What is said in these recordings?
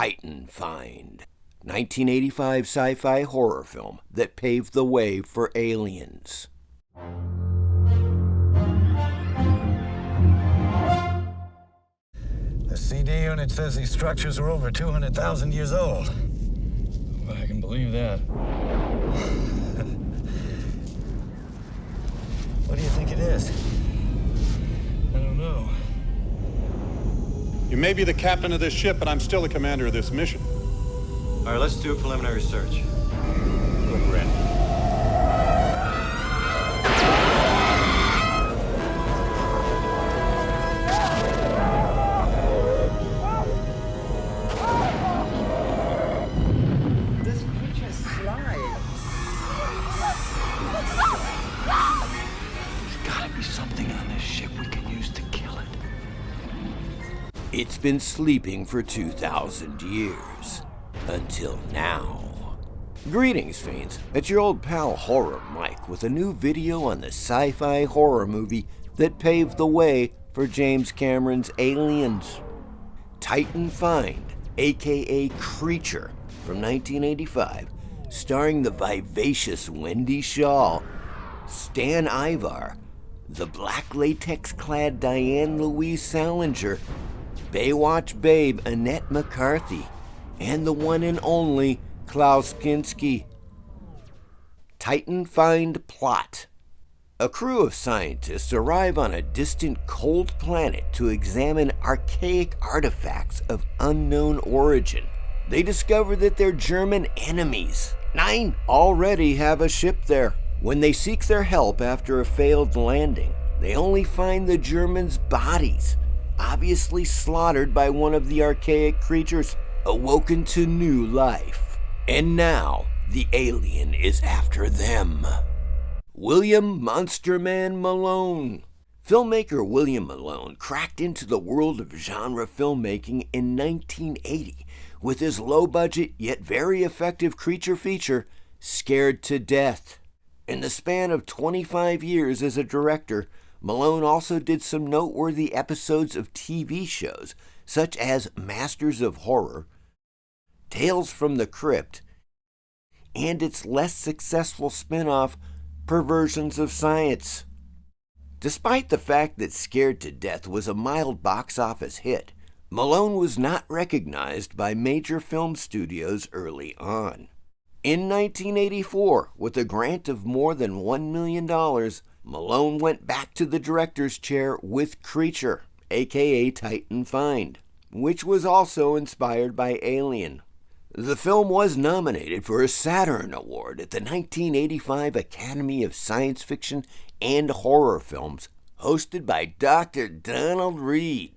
Titanfind, 1985 sci-fi horror film that paved the way for aliens. The CD unit says these structures are over 200,000 years old. Well, I can believe that. What do you think it is? I don't know. You may be the captain of this ship, but I'm still the commander of this mission. All right, let's do a preliminary search. Look, Ren. This creature slides. There's gotta be something on this ship we can use to kill it. It's been sleeping for 2,000 years. Until now. Greetings, fiends. It's your old pal Horror Mike with a new video on the sci-fi horror movie that paved the way for James Cameron's Aliens. Titanfind, aka Creature, from 1985, starring the vivacious Wendy Schaal, Stan Ivar, the black latex clad Diane Louise Salinger, Baywatch babe Annette McCarthy, and the one and only Klaus Kinski. Titanfind plot. A crew of scientists arrive on a distant cold planet to examine archaic artifacts of unknown origin. They discover that their German enemies, 9, already have a ship there. When they seek their help after a failed landing, they only find the Germans' bodies, obviously slaughtered by one of the archaic creatures, awoken to new life. And now, the alien is after them. William Monster Man Malone. Filmmaker William Malone cracked into the world of genre filmmaking in 1980 with his low-budget yet very effective creature feature, Scared to Death. In the span of 25 years as a director, Malone also did some noteworthy episodes of TV shows, such as Masters of Horror, Tales from the Crypt, and its less successful spin-off, Perversions of Science. Despite the fact that Scared to Death was a mild box office hit, Malone was not recognized by major film studios early on. In 1984, with a grant of more than $1 million, Malone went back to the director's chair with Creature, aka Titanfind, which was also inspired by Alien. The film was nominated for a Saturn Award at the 1985 Academy of Science Fiction and Horror Films, hosted by Dr. Donald Reed.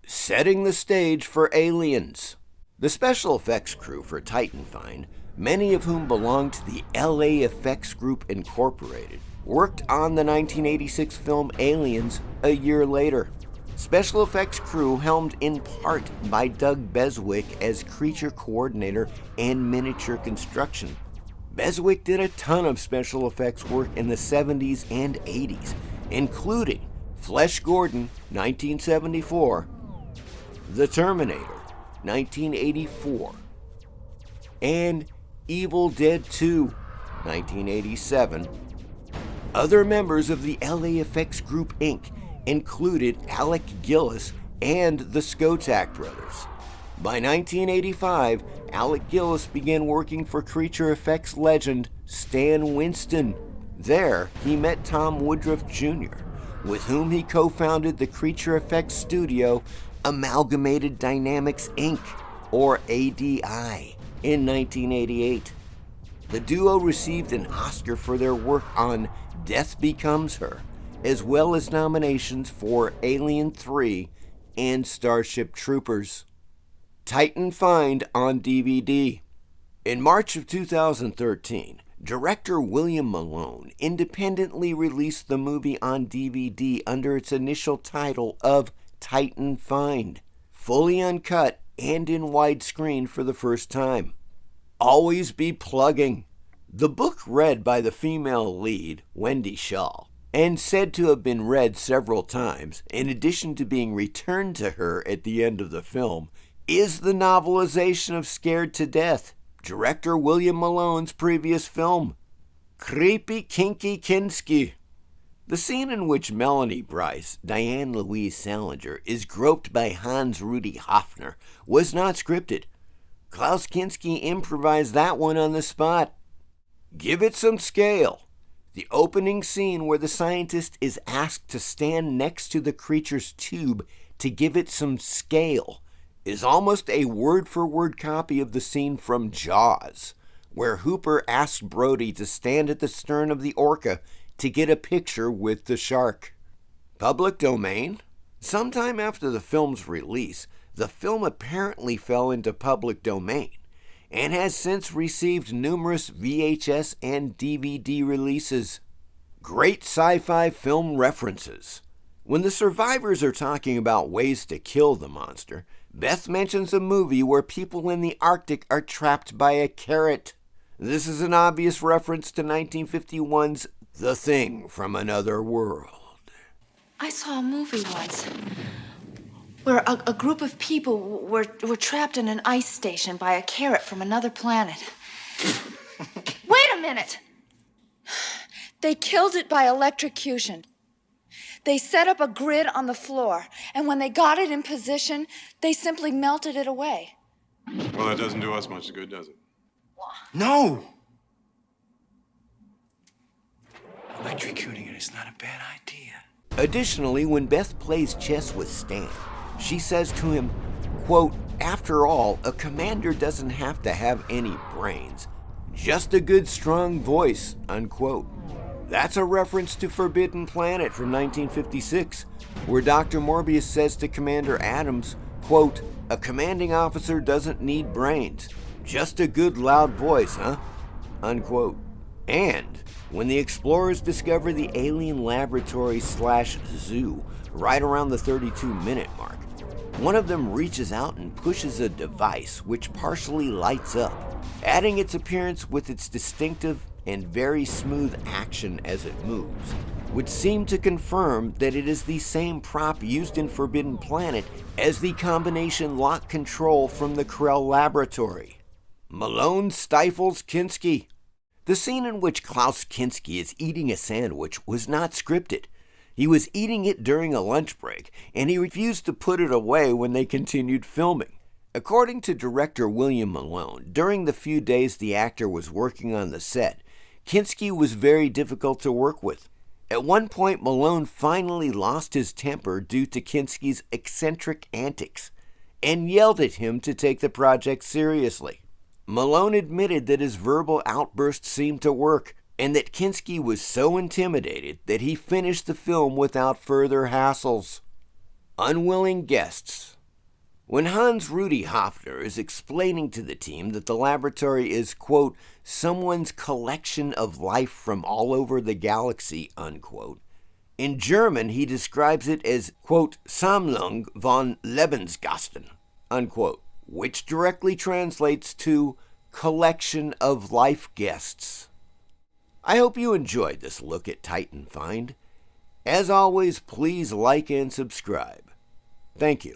Setting the stage for Aliens. The special effects crew for Titanfind, many of whom belonged to the LA Effects Group Incorporated, worked on the 1986 film Aliens a year later. Special effects crew helmed in part by Doug Beswick as creature coordinator and miniature construction. Beswick did a ton of special effects work in the 70s and 80s, including Flesh Gordon, 1974, The Terminator, 1984, and Evil Dead 2, 1987. Other members of the LA Effects Group Inc. included Alec Gillis and the Skotak brothers. By 1985, Alec Gillis began working for creature effects legend Stan Winston. There, he met Tom Woodruff Jr., with whom he co-founded the creature effects studio Amalgamated Dynamics Inc., or ADI, in 1988. The duo received an Oscar for their work on Death Becomes Her, as well as nominations for Alien 3 and Starship Troopers. Titanfind on DVD. In March of 2013, director William Malone independently released the movie on DVD under its initial title of Titanfind, fully uncut and in widescreen for the first time. Always be plugging. The book read by the female lead, Wendy Schaal, and said to have been read several times, in addition to being returned to her at the end of the film, is the novelization of Scared to Death, director William Malone's previous film. Creepy Kinky Kinski. The scene in which Melanie Bryce, Diane Louise Salinger, is groped by Hans-Rudi Hoffner was not scripted. Klaus Kinski improvised that one on the spot. Give it some scale. The opening scene where the scientist is asked to stand next to the creature's tube to give it some scale is almost a word-for-word copy of the scene from Jaws, where Hooper asks Brody to stand at the stern of the orca to get a picture with the shark. Public domain? Sometime after the film's release, the film apparently fell into public domain and has since received numerous VHS and DVD releases. Great sci-fi film references. When the survivors are talking about ways to kill the monster, Beth mentions a movie where people in the Arctic are trapped by a carrot. This is an obvious reference to 1951's The Thing from Another World. I saw a movie once where a group of people were trapped in an ice station by a carrot from another planet. Wait a minute! They killed it by electrocution. They set up a grid on the floor, and when they got it in position, they simply melted it away. Well, that doesn't do us much good, does it? No! Electrocuting it is not a bad idea. Additionally, when Beth plays chess with Stan, she says to him, quote, "After all, a commander doesn't have to have any brains, just a good strong voice," unquote. That's a reference to Forbidden Planet from 1956, where Dr. Morbius says to Commander Adams, quote, "A commanding officer doesn't need brains, just a good loud voice, huh?" unquote. And when the explorers discover the alien laboratory/zoo right around the 32-minute mark, one of them reaches out and pushes a device which partially lights up, adding its appearance with its distinctive and very smooth action as it moves, would seem to confirm that it is the same prop used in Forbidden Planet as the combination lock control from the Krell laboratory. Malone stifles Kinski. The scene in which Klaus Kinski is eating a sandwich was not scripted. He was eating it during a lunch break, and he refused to put it away when they continued filming. According to director William Malone, during the few days the actor was working on the set, Kinski was very difficult to work with. At one point, Malone finally lost his temper due to Kinski's eccentric antics and yelled at him to take the project seriously. Malone admitted that his verbal outbursts seemed to work, and that Kinski was so intimidated that he finished the film without further hassles. Unwilling guests. When Hans-Rudi Hoffner is explaining to the team that the laboratory is, quote, "someone's collection of life from all over the galaxy," unquote, in German he describes it as, quote, "Sammlung von Lebensgasten," unquote, which directly translates to collection of life guests. I hope you enjoyed this look at Titanfind. As always, please like and subscribe. Thank you.